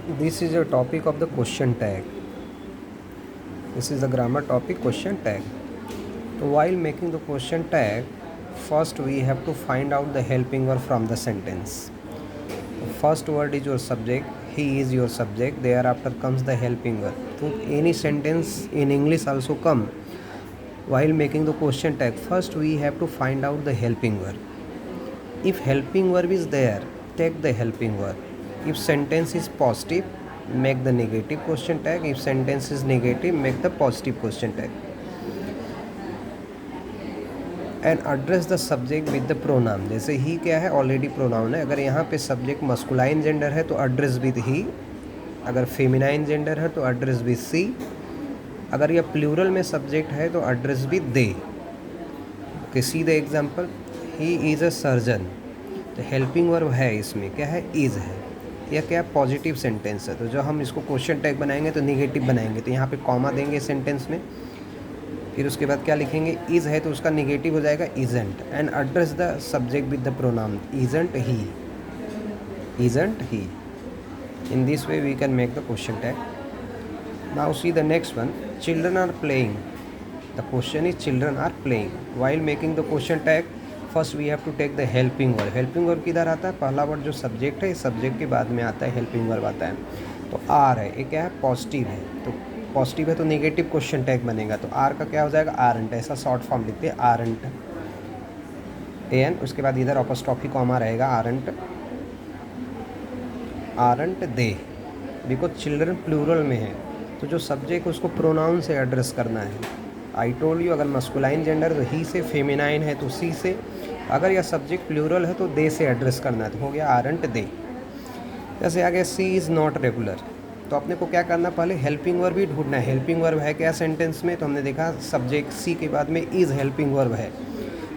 This is a topic of the question tag. This is the grammar topic question tag. So while making the question tag, first we have to find out the helping verb from the sentence. The first word is your subject, he is your subject, thereafter comes the helping verb. So any sentence in English also come. While making the question tag, first we have to find out the helping verb. If helping verb is there, take the helping verb. If sentence is positive, make the negative question tag. If sentence is negative, make the positive question tag. And address the subject with the pronoun. जैसे ही क्या है, already pronoun है. अगर यहाँ पे subject masculine gender है तो address with he. अगर फेमिनाइन जेंडर है तो एड्रेस विद सी. अगर यह प्लूरल में सब्जेक्ट है तो address with they. Okay, see the example. He is a surgeon. तो हेल्पिंग वर्ब है इसमें, क्या है, इज़ है. यह क्या पॉजिटिव सेंटेंस है, तो जो हम इसको क्वेश्चन टैग बनाएंगे तो निगेटिव बनाएंगे. तो यहाँ पे कॉमा देंगे सेंटेंस में, फिर उसके बाद क्या लिखेंगे, इज़ है तो उसका निगेटिव हो जाएगा isn't. And address the subject with the pronoun isn't he. Isn't he. In this way we can make the question tag. Now see the next one. Children are playing. The question is children are playing. While making the question tag, first we have to take the helping verb. Helping verb किधर आता है, पहला word जो subject है, इस subject के बाद में आता है हेल्पिंग वर्ब आता है. तो आर है, ये क्या है, पॉजिटिव है. तो पॉजिटिव है तो नेगेटिव क्वेश्चन टैग बनेगा. तो आर का क्या हो जाएगा, आरंट. ऐसा शॉर्ट फॉर्म लिखते हैं, आरंट. एन, उसके बाद इधर अपॉस्ट्रोफी कॉमा रहेगा, aren't. Aren't they. Because children plural में है, तो जो सब्जेक्ट उसको प्रोनाउन से एड्रेस करना है. आई टोल्ड यू, अगर मस्कुलाइन जेंडर तो ही से, फेमिनाइन है तो सी से, अगर यह सब्जेक्ट प्लूरल है तो दे से एड्रेस करना है. तो हो गया आरंट दे. जैसे आगे सी इज़ नॉट रेगुलर. तो अपने को क्या करना, पहले हेल्पिंग वर्ब भी ढूंढना है. हेल्पिंग वर्ब है क्या सेंटेंस में, तो हमने देखा सब्जेक्ट सी के बाद में इज़ हेल्पिंग वर्ब है.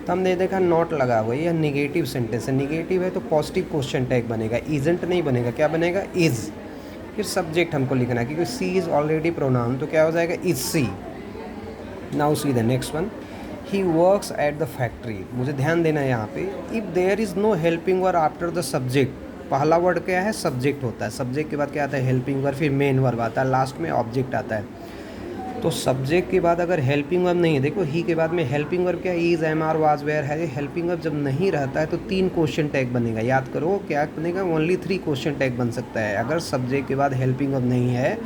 तो हमने देखा नॉट लगा हुआ है, यह निगेटिव सेंटेंस है. निगेटिव है तो पॉजिटिव क्वेश्चन टैग बनेगा, इज़ंट नहीं बनेगा. क्या बनेगा, इज़. फिर सब्जेक्ट हमको लिखना है, क्योंकि सी इज़ ऑलरेडी प्रोनाउन, तो क्या हो जाएगा, is she. Now see the next one. He works at the factory. मुझे ध्यान देना है यहाँ पे. If there is no helping verb after the subject, पहला वर्ड क्या है, सब्जेक्ट होता है. सब्जेक्ट के बाद क्या आता है, हेल्पिंग वर्ब, फिर मेन वर्ब आता है, लास्ट में ऑब्जेक्ट आता है. तो सब्जेक्ट के बाद अगर हेल्पिंग वर्ब नहीं है, देखो ही के बाद में हेल्पिंग वर्ब क्या है, is, am, are, was, were है. ये हेल्पिंग वर्ब जब नहीं रहता है तो 3 क्वेश्चन टैग बनेगा. याद करो क्या बनेगा, ओनली 3 क्वेश्चन टैग बन सकता है. अगर सब्जेक्ट के बाद हेल्पिंग वर्ब नहीं है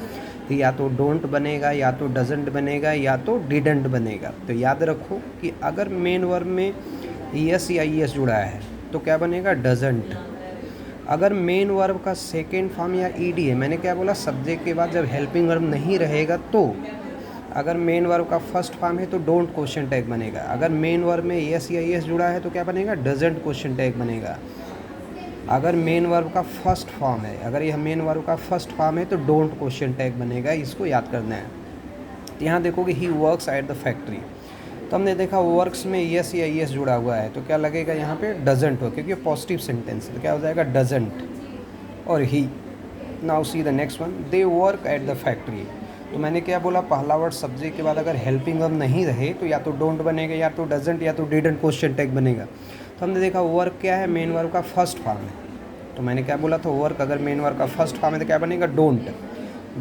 तो या तो डोंट बनेगा, या तो डजंट बनेगा, या तो डिडंट बनेगा. तो याद रखो कि अगर मेन वर्ब में यस या ईएस जुड़ा है तो क्या बनेगा, डजंट. अगर मेन वर्ब का सेकेंड फॉर्म या ईडी है, मैंने क्या बोला, सब्जेक्ट के बाद जब हेल्पिंग वर्ब नहीं रहेगा तो. अगर मेन वर्ब का फर्स्ट फॉर्म है तो डोंट क्वेश्चन टैग बनेगा. अगर मेन वर्ब में यस या यस जुड़ा है तो क्या बनेगा, डजंट क्वेश्चन टैग बनेगा. अगर मेन वर्ब का फर्स्ट फॉर्म है, अगर यह मेन वर्ब का फर्स्ट फॉर्म है तो डोंट क्वेश्चन टैग बनेगा. इसको याद करना है. यहाँ देखोगे ही वर्क्स एट द फैक्ट्री. तो हमने देखा वर्क्स में यस या यस जुड़ा हुआ है, तो क्या लगेगा यहाँ पे, डजंट हो, क्योंकि पॉजिटिव सेंटेंस है. तो क्या हो जाएगा, डजंट और ही. Now see the next one. They work at the factory. तो मैंने क्या बोला, पहला वर्ड सब्जेक्ट के बाद अगर हेल्पिंग वर्ब नहीं रहे तो या तो डोंट बनेगा, या तो डजंट, या तो डिडंट क्वेश्चन टैग बनेगा. तो हमने देखा वर्क क्या है, मेन वर्ब का फर्स्ट फॉर्म है. तो मैंने क्या बोला था, वर्क अगर मेन वर्ब का फर्स्ट फॉर्म है तो क्या बनेगा, डोंट.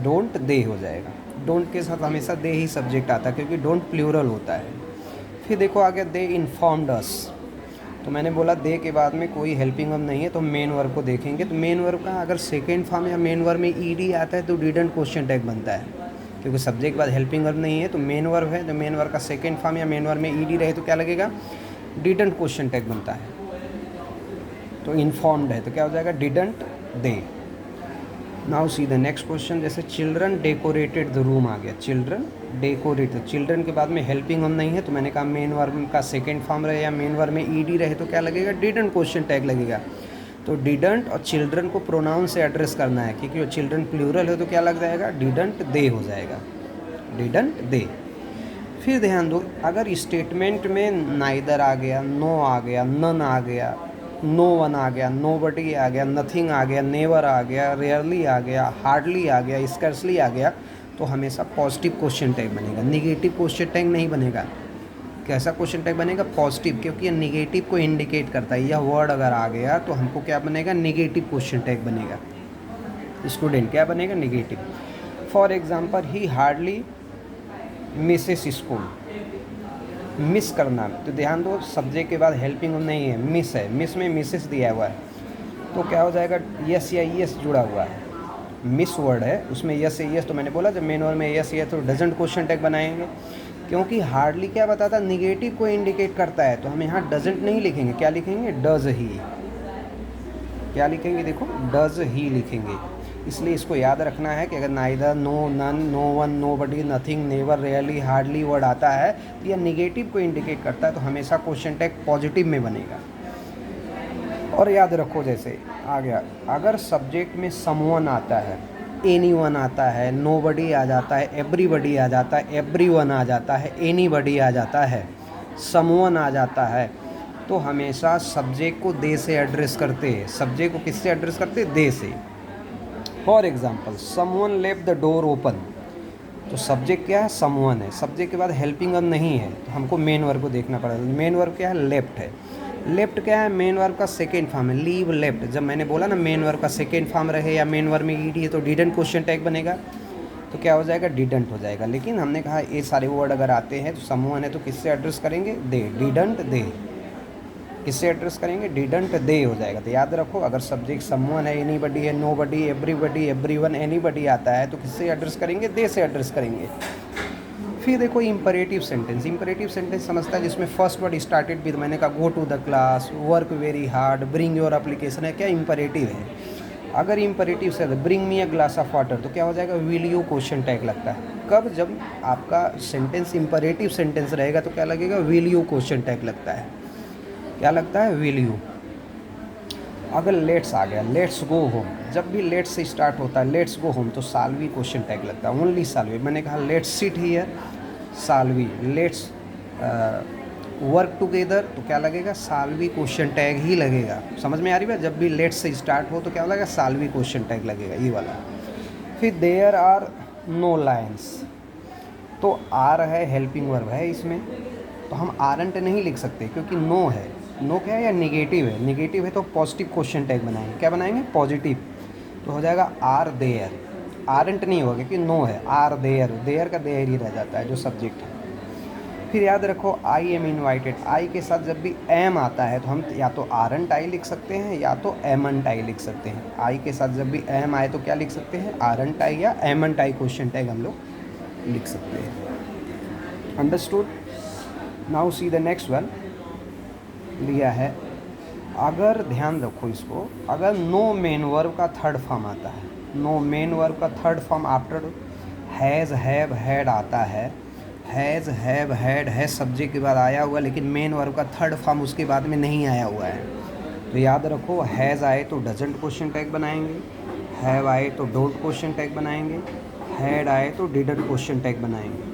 डोंट दे हो जाएगा. डोंट के साथ हमेशा दे ही सब्जेक्ट आता है, क्योंकि डोंट प्लूरल होता है. फिर देखो आगे, दे इन्फॉर्म्ड अस. तो मैंने बोला दे के बाद में कोई हेल्पिंग वर्ब नहीं है तो मेन वर्ब को देखेंगे. तो मेन वर्ब का अगर सेकेंड फॉर्म या मेन वर्ब में ईडी आता है तो डिडंट क्वेश्चन टैग बनता है, क्योंकि सब्जेक्ट के बाद हेल्पिंग वर्ब नहीं है तो मेन वर्ब है. तो मेन वर्ब का सेकेंड फॉर्म या मेन वर्ब में ईडी रहे तो क्या लगेगा, डिडंट क्वेश्चन टैग बनता है. तो इन्फॉर्म्ड है तो क्या हो जाएगा, didn't they. Now see the next question. जैसे चिल्ड्रन डेकोरेटेड द रूम आ गया, चिल्ड्रन डेकोरेट. चिल्ड्रन के बाद में हेल्पिंग वर्ब नहीं है तो मैंने कहा मेन वर्ब का सेकेंड फॉर्म रहे या मेन वर्ब में ईडी रहे तो क्या लगेगा, डिडंट क्वेश्चन टैग लगेगा. तो डिडंट और चिल्ड्रन को प्रोनाउन से एड्रेस करना है, क्योंकि वो चिल्ड्रन प्लूरल है तो क्या लग जाएगा, डिडंट दे हो जाएगा, डिडंट दे. फिर ध्यान दो, अगर स्टेटमेंट में नाइदर आ गया, नो आ गया, नन आ गया, नो वन आ गया, नो बडी आ गया, नथिंग आ गया, नेवर आ गया, रेयरली आ गया, हार्डली आ गया, स्कर्सली आ गया, तो हमेशा पॉजिटिव क्वेश्चन टैग बनेगा, निगेटिव क्वेश्चन टैग नहीं बनेगा. कैसा क्वेश्चन टैग बनेगा, पॉजिटिव, क्योंकि ये निगेटिव को इंडिकेट करता है. यह वर्ड अगर आ गया तो हमको क्या बनेगा, निगेटिव क्वेश्चन टैग बनेगा. स्टूडेंट क्या बनेगा, negative. For example he hardly Mrs school, miss करना, तो ध्यान दो सब्जेक्ट के बाद हेल्पिंग नहीं है, मिस है, मिस में मिसेस दिया हुआ है, तो क्या हो जाएगा, यस या यस जुड़ा हुआ है, मिस वर्ड है उसमें यस या यस, तो मैंने बोला जब मेन वर्ड में यस या तो डजंट क्वेश्चन टैग बनाएंगे, क्योंकि हार्डली क्या बताता, निगेटिव को इंडिकेट करता है, तो हम यहाँ डजंट नहीं लिखेंगे, क्या लिखेंगे, डज ही, क्या लिखेंगे, देखो डज ही लिखेंगे। इसलिए इसको याद रखना है कि अगर neither, no, none, no one, nobody, nothing, never, rarely, hardly word आता है तो यह निगेटिव को इंडिकेट करता है, तो हमेशा क्वेश्चन टैग पॉजिटिव में बनेगा। और याद रखो जैसे आ गया, अगर सब्जेक्ट में समवन आता है, एनीवन आता है, नोबडी आ जाता है, एवरीबडी आ जाता है, एवरीवन आ जाता है, एनीबडी आ जाता है, समवन आ जाता है, तो हमेशा सब्जेक्ट को दे से एड्रेस करते हैं। सब्जेक्ट को किससे एड्रेस करते हैं, दे से। For example someone left the door open, तो सब्जेक्ट क्या है, समवन है, सब्जेक्ट के बाद हेल्पिंग वर्ब नहीं है, तो हमको मेन वर्ब को देखना पड़ेगा। मेन वर्ब क्या है, लेफ्ट है। लेफ्ट क्या है, मेन वर्ब का सेकेंड फॉर्म है, लीव लेफ्ट। जब मैंने बोला ना मेन वर्ब का सेकेंड फॉर्म रहे या मेन वर्ब में ईडी है तो डिडंट क्वेश्चन टैग बनेगा, तो क्या हो जाएगा, डिडंट हो जाएगा। लेकिन हमने कहा ये सारे वर्ड अगर आते हैं तो समवन है तो किससे एड्रेस करेंगे, दे, डिडंट दे, किससे एड्रेस करेंगे, डिडंट दे हो जाएगा। तो याद रखो अगर सब्जेक्ट समवन है, एनीबडी है, नोबडी, एवरीबडी, एवरीवन, एनीबडी आता है तो किससे एड्रेस करेंगे, दे से एड्रेस करेंगे। फिर देखो इम्परेटिव सेंटेंस। इम्परेटिव सेंटेंस समझता है जिसमें फर्स्ट वर्ड स्टार्टेड विद, मैंने कहा go to the class, work very hard, bring your application, है क्या, इम्परेटिव है। अगर इम्परेटिव से bring me a glass of water, तो क्या हो जाएगा, विल यू क्वेश्चन टैग लगता है। कब, जब आपका सेंटेंस इम्परेटिव सेंटेंस रहेगा तो क्या लगेगा, विल यू क्वेश्चन टैग लगता है। क्या लगता है, विल यू। अगर लेट्स आ गया, लेट्स गो होम, जब भी लेट्स से स्टार्ट होता है, लेट्स गो होम, तो साल्वी क्वेश्चन टैग लगता है, ओनली साल्वी। मैंने कहा let's sit here, Salvi, let's work together, तो क्या लगेगा, साल्वी क्वेश्चन टैग ही लगेगा। समझ में आ रही है, जब भी लेट्स से स्टार्ट हो तो क्या लगेगा, साल्वी क्वेश्चन टैग लगेगा, ये वाला। फिर देयर आर नो लायंस, तो आर है, हेल्पिंग वर्ब है इसमें, तो हम आरंट नहीं लिख सकते क्योंकि नो है। नो क्या है, या निगेटिव है, निगेटिव है तो पॉजिटिव क्वेश्चन टैग बनाएंगे, क्या बनाएंगे, पॉजिटिव, तो हो जाएगा आर देयर। आरंट नहीं होगा क्योंकि नो है, आर देयर, देयर का देयर ही रह जाता है जो सब्जेक्ट है। फिर याद रखो आई एम इनवाइटेड, आई के साथ जब भी एम आता है तो हम या तो आरंट आई लिख सकते हैं या तो एमंट आई लिख सकते हैं। आई के साथ जब भी एम आए तो क्या लिख सकते हैं, आरंट आई या एमंट आई क्वेश्चन टैग हम लोग लिख सकते हैं। Understood. Now see the next one लिया है, अगर ध्यान रखो इसको, अगर नो मेन वर्ब का थर्ड फॉर्म आता है, नो मेन वर्ब का third form after has, have, had आता है, हैज़, हैव, हैड है सब्जेक्ट के बाद आया हुआ, लेकिन मेन वर्ब का थर्ड फॉर्म उसके बाद में नहीं आया हुआ है, तो याद रखो हैज़ आए तो डजंट क्वेश्चन टैग बनाएंगे, हैव आए तो डोंट क्वेश्चन टैग बनाएंगे, हैड आए तो डिडंट क्वेश्चन टैग बनाएंगे।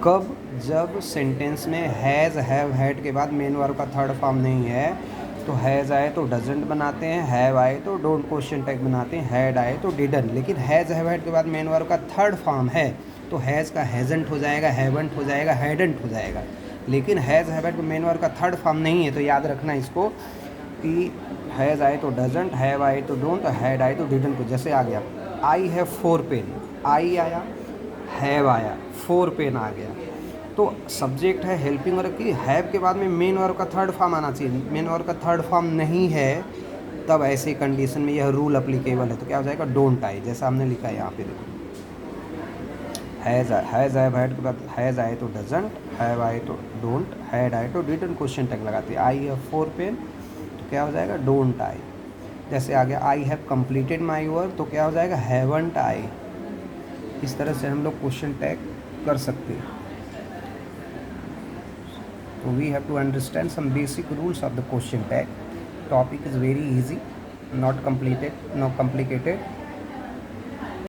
कब, जब सेंटेंस में हैज़, हैव, हैड के बाद मेन वर्ब का थर्ड फॉर्म नहीं है, तो हैज़ आए तो डजंट बनाते हैं, हैव आए तो डोंट क्वेश्चन टैग बनाते हैं, हैड आए तो डिडंट। लेकिन हैज़, हैव, हैड के बाद मेन वर्ब का थर्ड फॉर्म है तो हैज़ का हैज़ंट हो जाएगा, हैवंट हो जाएगा, हैडंट हो जाएगा। लेकिन हैज़, हैव, हैड को मेन वर्ब का थर्ड फॉर्म नहीं है, तो याद रखना इसको कि हैज़ आए तो डजंट, हैव आए तो डोंट, हैड आए तो डिडंट को। जैसे आ गया आई हैव 4 पेन, आई आया, हैव आया, 4 पेन आ गया, तो सब्जेक्ट है हेल्पिंग वर्ब की, हैव के बाद में मेन वर्ब का थर्ड फॉर्म आना चाहिए, मेन वर्ब का थर्ड फॉर्म नहीं है, तब ऐसे कंडीशन में यह रूल अप्लीकेबल है, तो क्या हो जाएगा, डोंट आई, जैसा हमने लिखा है यहाँ पे देखो, हैज़, हैज़, हैव, हैड के बाद हैज़ आए तो डजंट, हैव आए तो डोंट, हैड आए तो डिडंट क्वेश्चन टैग लगाते हैं। आई हैव 4 पेन, तो क्या हो जाएगा, डोंट आई। जैसे आ गया I have completed my work, तो क्या हो जाएगा, हैवंट आई। इस तरह से हम लोग क्वेश्चन टैग कर सकते हैं। So we have to understand some basic rules of the question tag. Topic is very easy, not complicated.